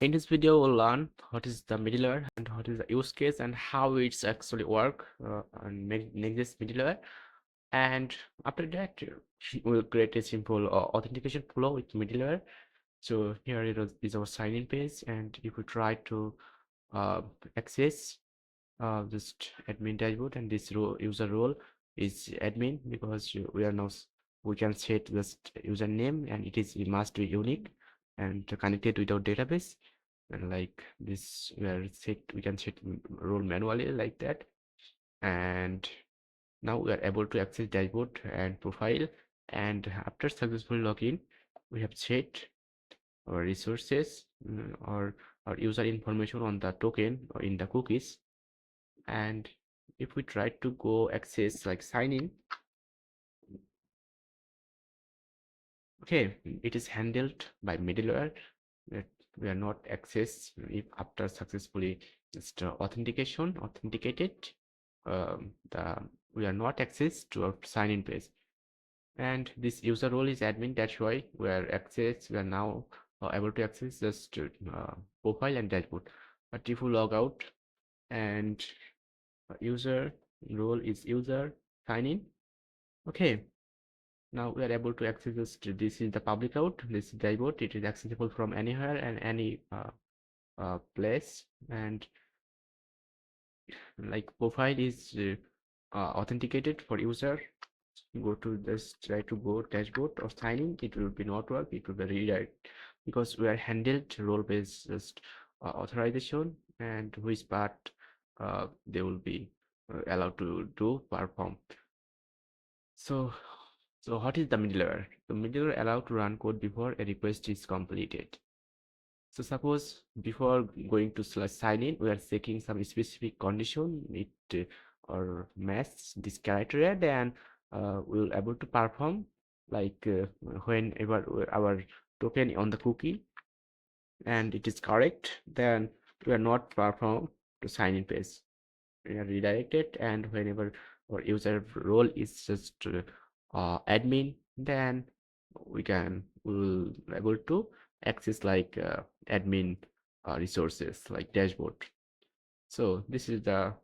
In this video, we'll learn what is the middleware and what is the use case and how it's actually work on Next.js middleware. And after that, we'll create a simple authentication flow with middleware. So here is our sign-in page, and if we try to uh, access just admin dashboard, and this user role is admin because we are now we can set just username, and it must be unique and connected with our database. And like this we can set role manually like that. And now we are able to access dashboard and profile. And after successful login, we have set our resources or our user information on the token or in the cookies. And if we try to go access like sign in, okay, it is handled by middleware that we are not access if after successfully just authenticated, the we are not access to our sign in page. And this user role is admin, that's why we are now able to access just profile and dashboard. But if we log out and user role is user sign in, okay, now we are able to access this is the public route, this dashboard. It is accessible from anywhere and any place. And like profile is authenticated for user. Go to this, try to go dashboard or sign in, it will be not work, it will be redirect because we are handled role based just authorization, and which part they will be allowed to do perform. So what is the middleware? The middleware allowed to run code before a request is completed. So suppose before going to sign in, we are checking some specific condition, it or match this criteria, then we'll able to perform like whenever our token on the cookie and it is correct, then we are not perform to sign in page. We are redirected, and whenever our user role is just admin, then we'll able to access like admin resources like dashboard. So this is our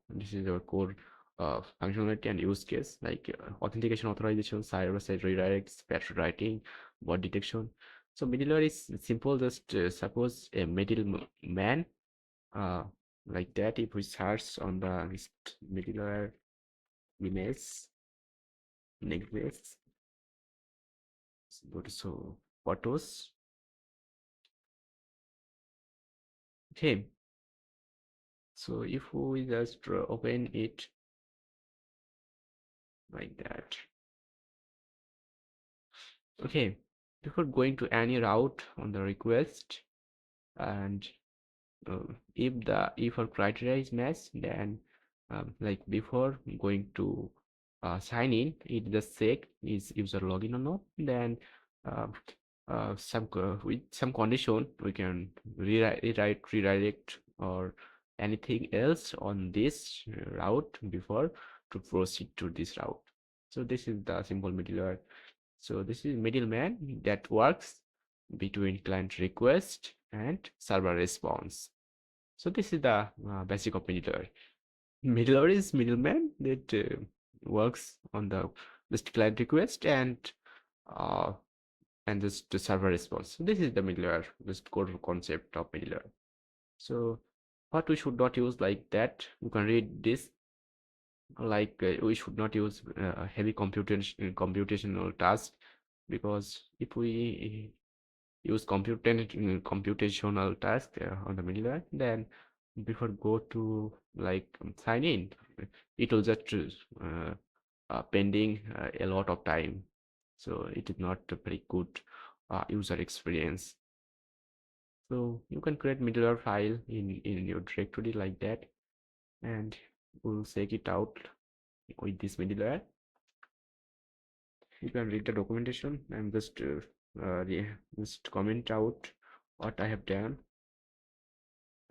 core functionality and use case, like authentication, authorization, server-side redirects, pattern writing, bot detection. So middleware is simple. Just suppose a middleman uh, like that. If we search on the list middleware image Next.js, go to so photos. Okay, so if we just open it like that, okay, before going to any route on the request, and if our criteria is matched, then like before going to sign in, it just check is user login or not. Then uh, with some condition we can redirect or anything else on this route before to proceed to this route. So this is the simple middleware. So this is middleman that works between client request and server response. So this is the basic of middleware. Middleware is middleman that works on the just client request uh, and just the server response. So this is the middleware, this core concept of middleware. So what we should not use like that, you can read this, like we should not use heavy computational task, because if we use computational task on the middleware, then before go to like sign in, it will just pending a lot of time. So it is not a very good user experience. So you can create middleware file in your directory like that, and we'll check it out with this middleware. You can read the documentation and just comment out what I have done.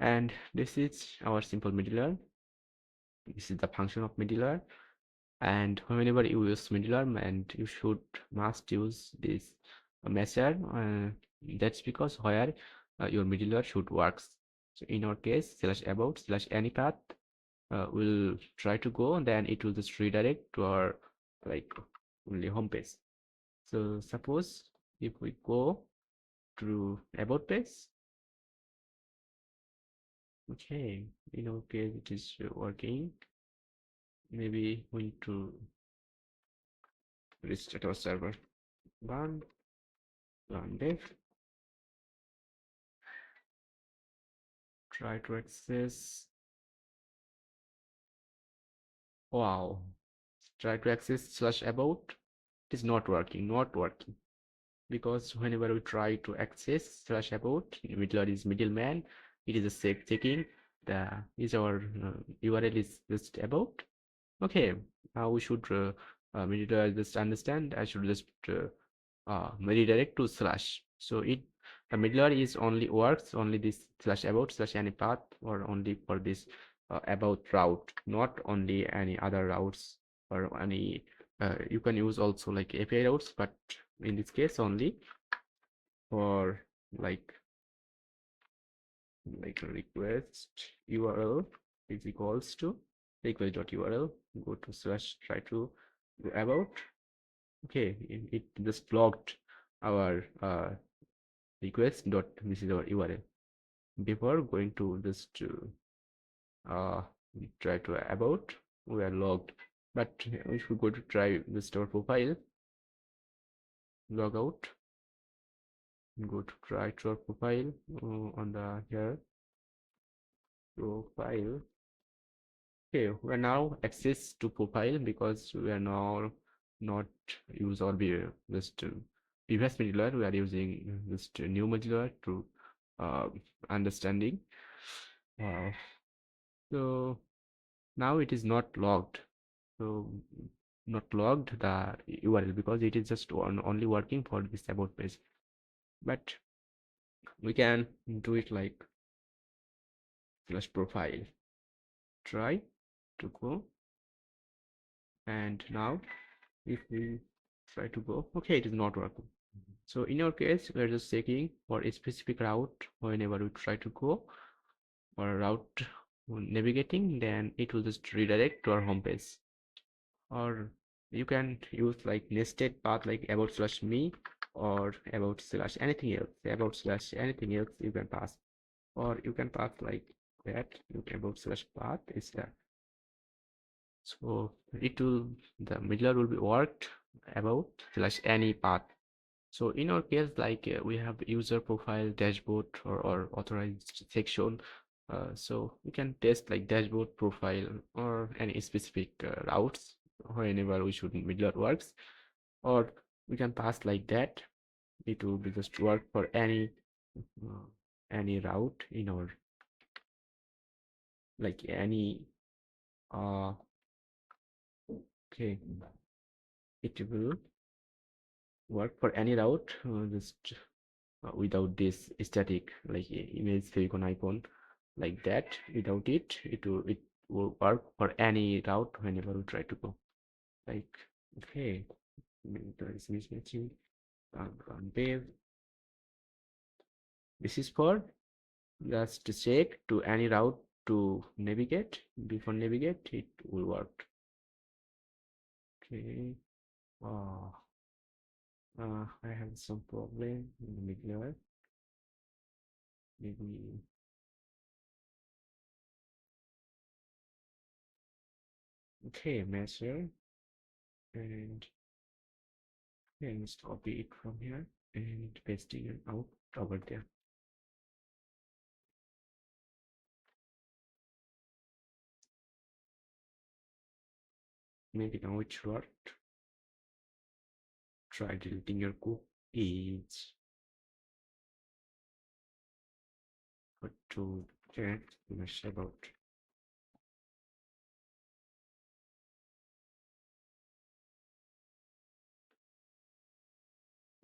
And this is our simple middleware. This is the function of middleware. And whenever you use middleware, and you must use this method. That's because where your middleware should work. So in our case, slash about slash any path will try to go, then it will just redirect to our like only home page. So suppose if we go to about page, okay, in our case it is working. Maybe we need to restart our server. Run dev, try to access. Wow, try to access slash about. It is not working, because whenever we try to access slash about, middleware is middleman. It is a checking the is our URL is just about. Okay, now we should middleware just understand. I should just redirect to slash. So it the middleware is only works only this slash about slash any path, or only for this about route, not only any other routes, or any you can use also like API routes, but in this case only for like request URL is equals to request.url, go to slash, try to go about. Okay, it just logged our request dot, this is our URL. Before going to just uh try to about, we are logged. But if we go to try this our profile, log out, go to try to our profile on the here profile. Okay, we are now access to profile, because we are now not use or be just previous modular. We are using just new modular to uh, understanding. Uh, so now it is not logged. So not logged the URL, because it is just only working for this about page. But we can do it like slash profile. Try to go, and now if we try to go, okay, it is not working. So in our case, we're just checking for a specific route whenever we try to go, or route navigating, then it will just redirect to our home page. Or you can use like nested path like about slash me, or about slash anything else, about slash anything else you can pass, or you can pass like that, about slash path is that. So it will, the middler will be worked about slash any path. So in our case, like we have user profile, dashboard, or authorized section. So we can test like dashboard, profile, or any specific routes whenever we should middleware works, or we can pass like that. It will be just work for any route in our, like any uh okay, it will work for any route, just without this static like image favicon icon like that. Without it, it will work for any route whenever we try to go. Like, okay, there is mismatching. Wave. This is for just to check to any route to navigate. Before navigate, it will work. Okay. Oh, I have some problem in the middleware. Maybe. Okay, measure, and just copy it from here and pasting it out over there. Maybe now it worked. Try deleting your cookies. What to check mesh about.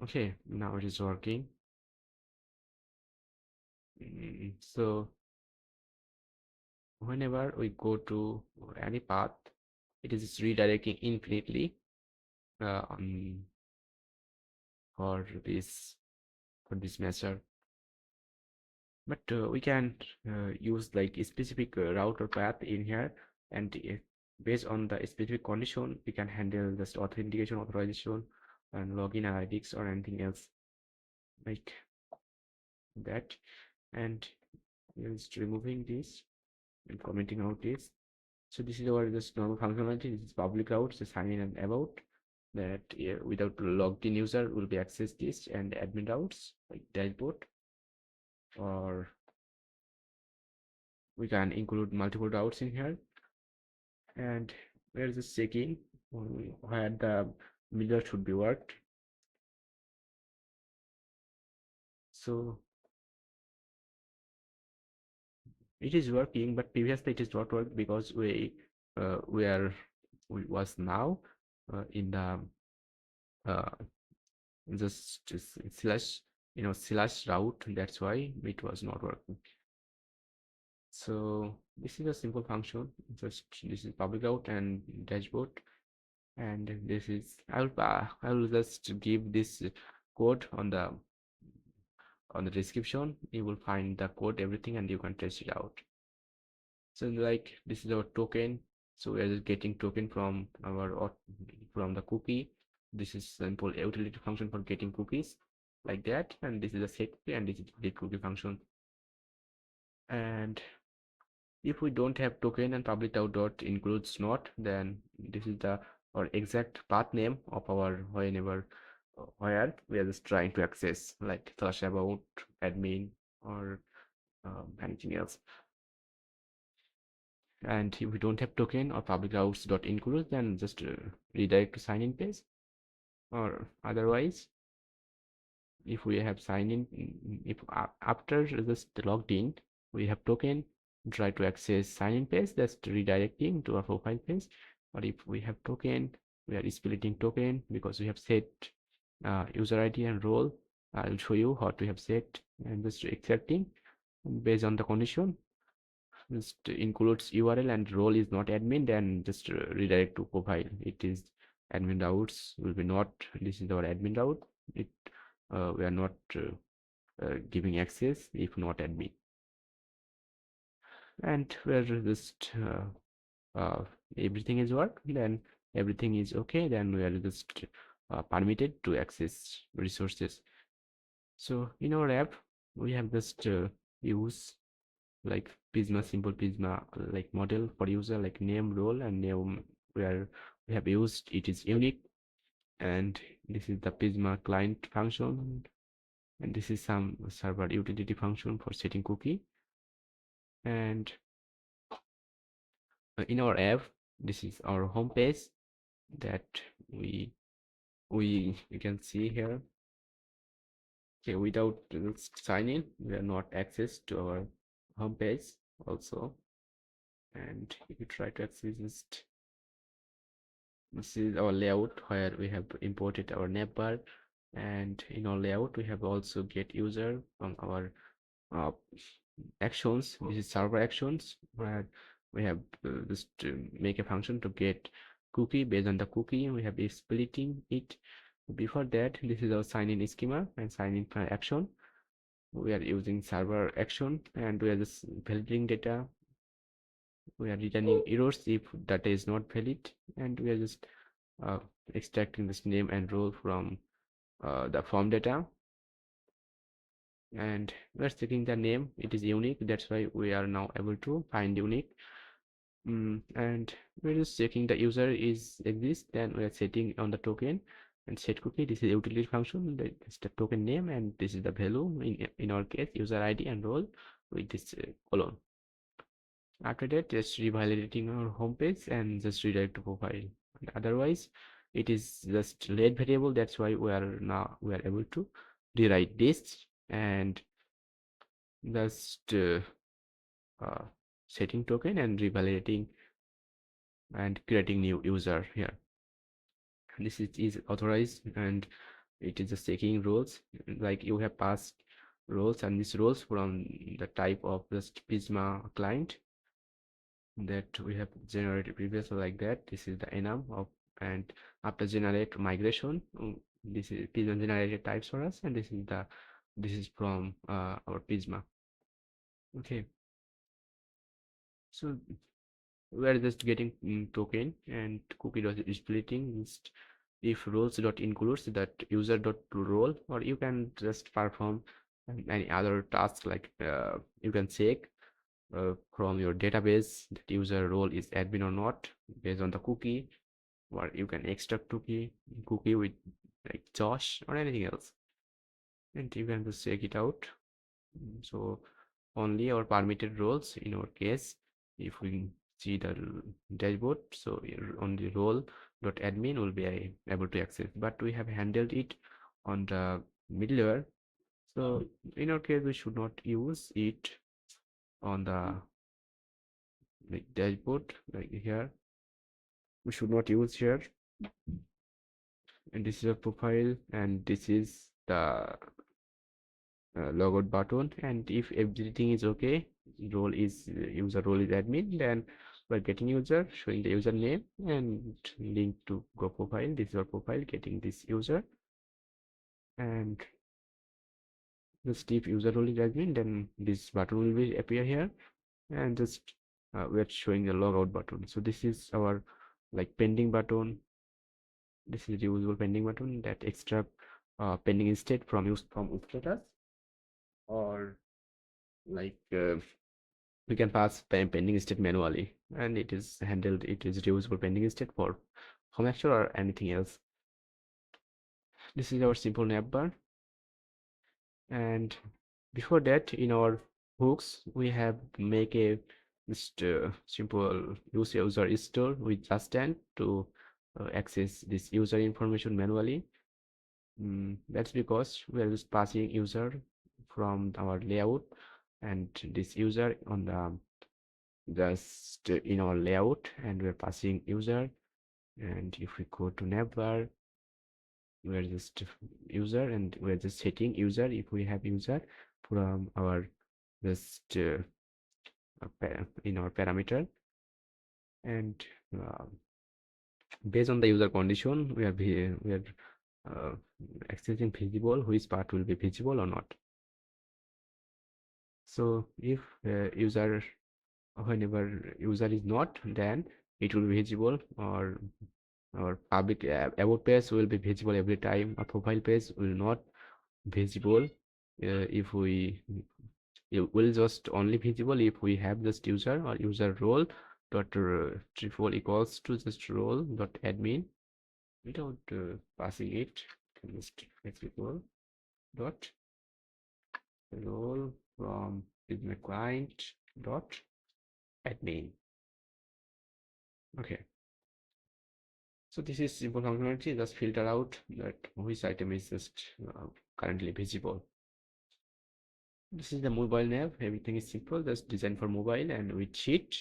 Okay, now it is working. So whenever we go to any path, it is redirecting infinitely for this for this measure. But we can use like a specific route or path in here, and based on the specific condition we can handle just authentication, authorization, and login analytics or anything else like that. And just removing this and commenting out this. So this is our just normal functionality. This is public routes, the sign in and about, that without logged in user will be access this, and admin routes like dashboard, or we can include multiple routes in here. And where is the checking where the middle should be worked. So it is working, but previously it is not worked because we was now in the uh, just slash slash route. That's why it was not working. So this is a simple function. Just this is public route and dashboard, and this is I will just give this code on the description. You will find the code, everything, and you can test it out. So like this is our token. So we are just getting token from from the cookie. This is simple utility function for getting cookies like that, and this is a set cookie, and this is the cookie function. And if we don't have token and public dot includes not, then this is the our exact path name of our whenever where we are just trying to access, like slash about admin or anything else. And if we don't have token or public routes dot include, then just redirect to sign in page. Or otherwise, if we have sign in, if after just logged in we have token, try to access sign in page, that's redirecting to our profile page. Or if we have token, we are splitting token because we have set user ID and role. I'll show you how to have set, and just accepting based on the condition. Just includes URL and role is not admin, then just redirect to profile. It is admin routes will be not, this is our admin route. It we are not giving access if not admin. And we're just uh, everything is work, then everything is okay, then we are just permitted to access resources. So in our app we have just use like Prisma, simple Prisma like model for user, like name, role, and name where we have used it is unique. And this is the Prisma client function, and this is some server utility function for setting cookie. And in our app, this is our home page that we you can see here. Okay, without sign in we are not access to our home page also. And if you try to access this is our layout where we have imported our navbar. And in our layout we have also get user from our uh, actions. This is server actions where we have just to make a function to get cookie. Based on the cookie we have is splitting it. Before that, this is our sign in schema and sign in action. We are using server action, and we are just validating data. We are returning errors if data is not valid, and we are just uh, extracting this name and role from the form data. And we're checking the name, it is unique, that's why we are now able to find unique. And we're just checking the user is exists, then we are setting on the token and set cookie. This is utility function, that is the token name, and this is the value in our case user ID and role with this colon. After that, just revalidating our home page and just redirect to profile. And otherwise it is just late variable, that's why we are able to rewrite this and just uh, setting token and revalidating and creating new user here. This is authorized, and it is just taking roles, like you have passed roles, and these roles from the type of just Prisma client that we have generated previously, like that. This is the enum of, and after generate migration, this is Prisma generated types for us, and this is from our Prisma. Okay, so we are just getting token and cookie dot splitting means if roles dot includes that user dot role, or you can just perform any other task like you can check from your database that user role is admin or not based on the cookie, or you can extract cookie with like Josh or anything else, and you can just check it out. So only our permitted roles in our case, if we see the dashboard, so only role dot admin will be able to access, but we have handled it on the middleware. So in our case, we should not use it on the like dashboard like here. We should not use here, and this is a profile, and this is the logout button. And if everything is okay, role is user role is admin, then we're getting user, showing the username and link to go profile. This is your profile, getting this user, and just if user role is admin, then this button will be appear here, and just we're showing the logout button. So this is our like pending button. This is the usual pending button that extract pending state from status, or like we can pass pending state manually, and it is handled, it is reusable pending state for home action or anything else. This is our simple navbar, and before that in our hooks we have make a just simple user store with just stand to access this user information manually. That's because we are just passing user from our layout, and this user on the just in our layout, and we're passing user. And if we go to navbar, we're just user, and we're just setting user if we have user from our just in our parameter. And uh, based on the user condition, we are uh, accessing visible, which part will be visible or not. So if user, whenever user is not, then it will be visible, or our public about page will be visible every time. A profile page will not visible if we, it will just only visible if we have just user or user role dot triple equals to just role dot admin without passing it. Just equal dot role from my client dot admin. Okay, so this is simple functionality. Just filter out that which item is just currently visible. This is the mobile nav. Everything is simple, just designed for mobile and with sheet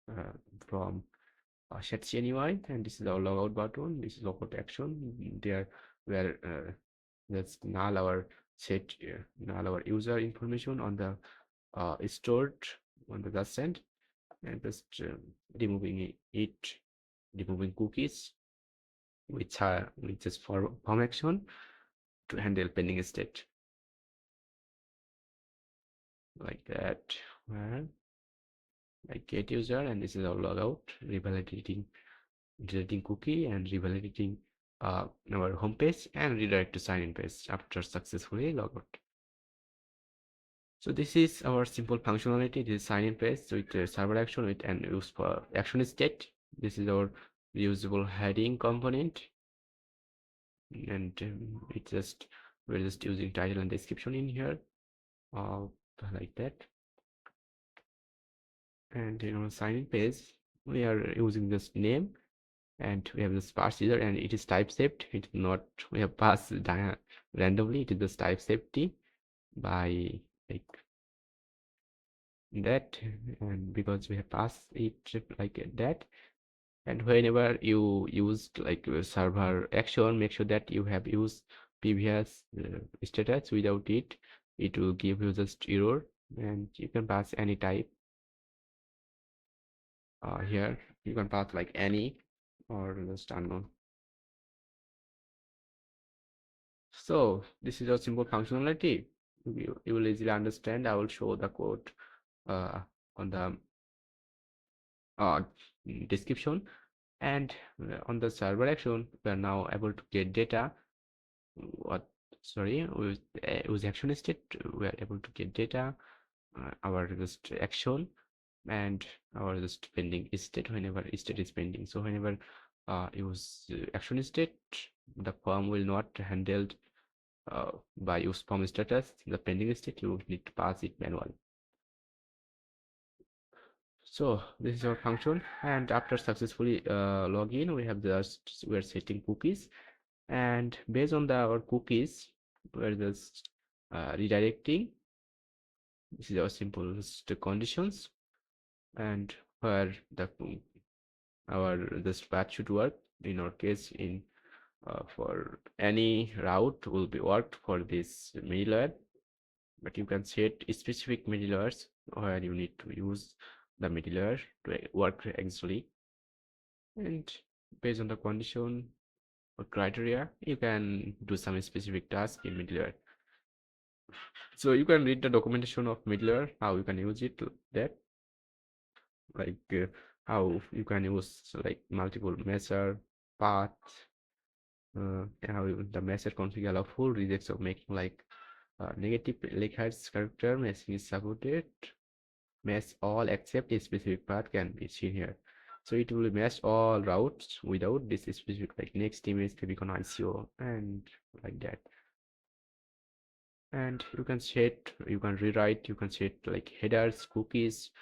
uh, from Shetchen UI. And this is our logout button. This is logout action. There where let's null our set null our user information on the stored on the just send, and just removing it, removing cookies, which are which is for form action to handle pending state like that. Where like get user, and this is our logout, revalidating deleting cookie and revalidating our home page, and redirect to sign in page after successfully logout. So this is our simple functionality. This is sign in page with server action with an use for action state. This is our reusable heading component, and it just we're just using title and description in here uh, like that. And in our sign in page we are using this name, and we have this parse user, and it is type saved. It's not we have passed randomly. It is this type safety by like that, and because we have passed it like that. And whenever you used like server action, make sure that you have used previous status. Without it, it will give you just error, and you can pass any type. Here you can pass like any or just unknown. So this is a simple functionality. You will easily understand. I will show the code uh, on the uh, description. And on the server action, we are now able to get data. What, sorry, with action state, we are able to get data, our just action, and our just pending state whenever state is pending. So whenever use action state, the form will not handled by use form status. The pending state, you need to pass it manually. So this is our function, and after successfully login, we're setting cookies, and based on our cookies, we're just redirecting. This is our simple just conditions, and where the our this path should work. In our case, in for any route will be worked for this middleware, but you can set specific middlewares where you need to use the middleware to work exactly. And based on the condition or criteria, you can do some specific task in middleware. So you can read the documentation of middleware, how you can use it, that like how you can use like multiple measure path, how the measure config allow full rejects of making like negative Lakers character matching is supported. Match all except a specific path can be seen here. So it will match all routes without this specific like next image Favicon ICO and like that. And you can set, you can rewrite, you can set like headers, cookies,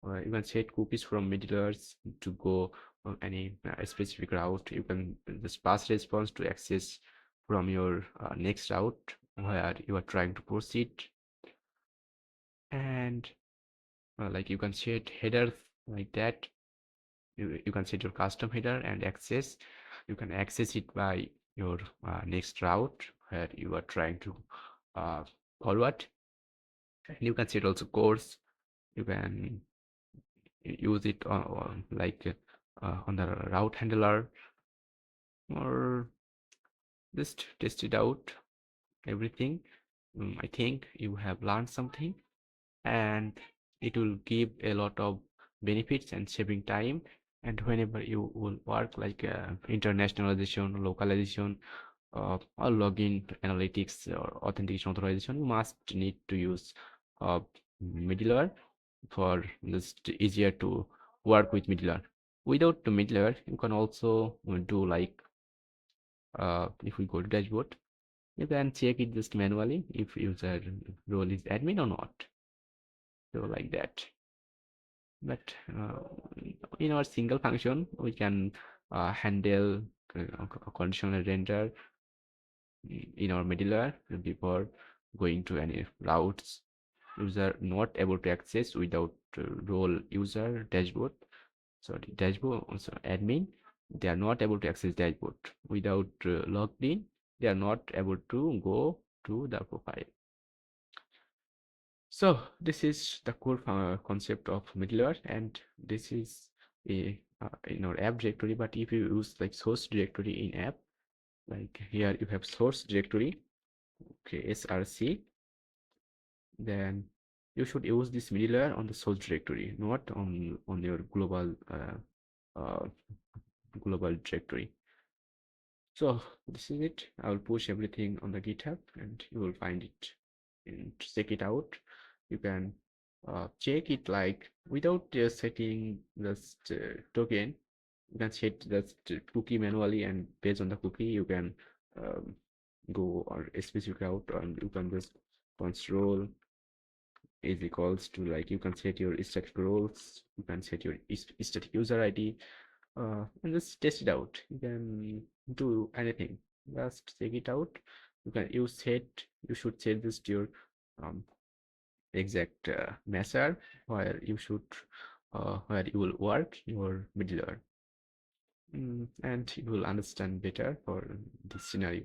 you can set cookies from middlewares to go on any specific route. You can just pass response to access from your next route where you are trying to proceed. And like you can set headers like that. You can set your custom header and access. You can access it by your next route where you are trying to uh, forward. And you can set also course. You can use it like on the route handler, or just test it out everything. I think you have learned something, and it will give a lot of benefits and saving time. And whenever you will work like internationalization, localization, or login analytics or authentication authorization, you must need to use uh, middleware for just easier to work with middleware. Without the middleware, you can also do like if we go to dashboard, you can check it just manually if user role is admin or not. So like that. But in our single function, we can handle conditional render in our middleware before going to any routes user not able to access without role user dashboard. So the dashboard also admin, they are not able to access dashboard without logged in. They are not able to go to the profile. So this is the core concept of middleware, and this is a in our app directory. But if you use like source directory in app, like here you have source directory, okay, src, then you should use this middleware on the source directory, not on your uh, global directory. So this is it. I will push everything on the GitHub, and you will find it and check it out. You can check it like without setting this token. You can set the cookie manually, and based on the cookie, you can um, go or a specific route, and you can just control is equals to like you can set your static roles, you can set your static user ID, and just test it out. You can do anything, just check it out. You can you should set this to your um, exact measure where you should where you will work your middleware, and you will understand better for this scenario.